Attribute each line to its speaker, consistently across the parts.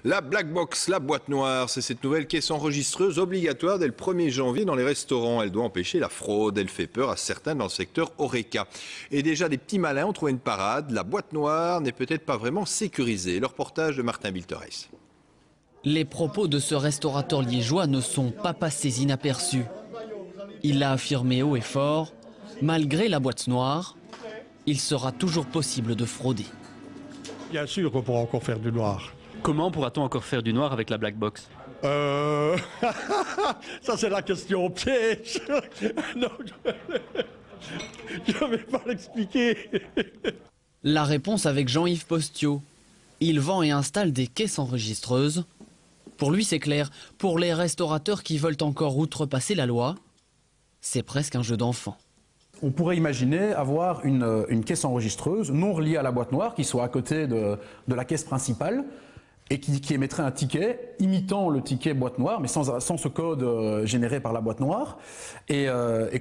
Speaker 1: La Black Box, la boîte noire, c'est cette nouvelle caisse enregistreuse obligatoire dès le 1er janvier dans les restaurants. Elle doit empêcher la fraude, elle fait peur à certains dans le secteur Horeca. Et déjà, des petits malins ont trouvé une parade. La boîte noire n'est peut-être pas vraiment sécurisée. Le reportage de Martin Bilteres.
Speaker 2: Les propos de ce restaurateur liégeois ne sont pas passés inaperçus. Il l'a affirmé haut et fort, malgré la boîte noire, il sera toujours possible de frauder.
Speaker 3: Bien sûr qu'on pourra encore faire du noir.
Speaker 4: Comment pourra-t-on encore faire du noir avec la Black Box?
Speaker 3: Ça c'est la question piège. Non, je ne vais pas l'expliquer.
Speaker 2: La réponse avec Jean-Yves Postio. Il vend et installe des caisses enregistreuses. Pour lui c'est clair, pour les restaurateurs qui veulent encore outrepasser la loi, c'est presque un jeu d'enfant.
Speaker 5: On pourrait imaginer avoir une caisse enregistreuse non reliée à la boîte noire qui soit à côté de la caisse principale et qui émettrait un ticket imitant le ticket boîte noire mais sans ce code généré par la boîte noire et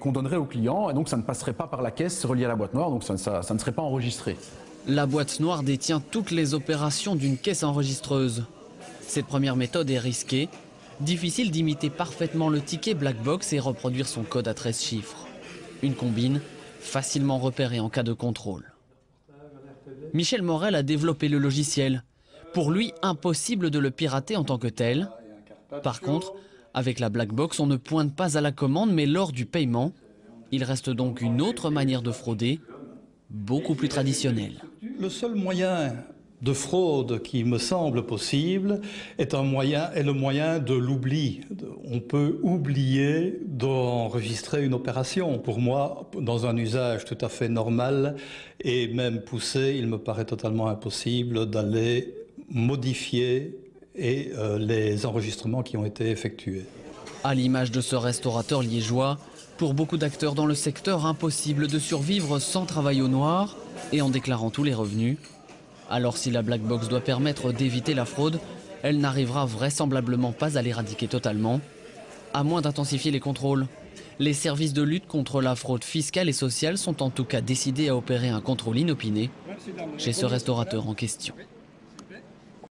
Speaker 5: qu'on donnerait au client et donc ça ne passerait pas par la caisse reliée à la boîte noire donc ça ne serait pas enregistré.
Speaker 2: La boîte noire détient toutes les opérations d'une caisse enregistreuse. Cette première méthode est risquée, difficile d'imiter parfaitement le ticket Black Box et reproduire son code à 13 chiffres. Une combine facilement repérée en cas de contrôle. Michel Morel a développé le logiciel. Pour lui, impossible de le pirater en tant que tel. Par contre, avec la Black Box, on ne pointe pas à la commande, mais lors du paiement. Il reste donc une autre manière de frauder, beaucoup plus traditionnelle.
Speaker 6: Le seul moyen de fraude qui me semble possible est le moyen de l'oubli. On peut oublier d'enregistrer une opération. Pour moi, dans un usage tout à fait normal et même poussé, il me paraît totalement impossible d'aller modifier les enregistrements qui ont été effectués.
Speaker 2: À l'image de ce restaurateur liégeois, pour beaucoup d'acteurs dans le secteur, impossible de survivre sans travail au noir et en déclarant tous les revenus. Alors si la Black Box doit permettre d'éviter la fraude, elle n'arrivera vraisemblablement pas à l'éradiquer totalement, à moins d'intensifier les contrôles. Les services de lutte contre la fraude fiscale et sociale sont en tout cas décidés à opérer un contrôle inopiné chez ce restaurateur en question.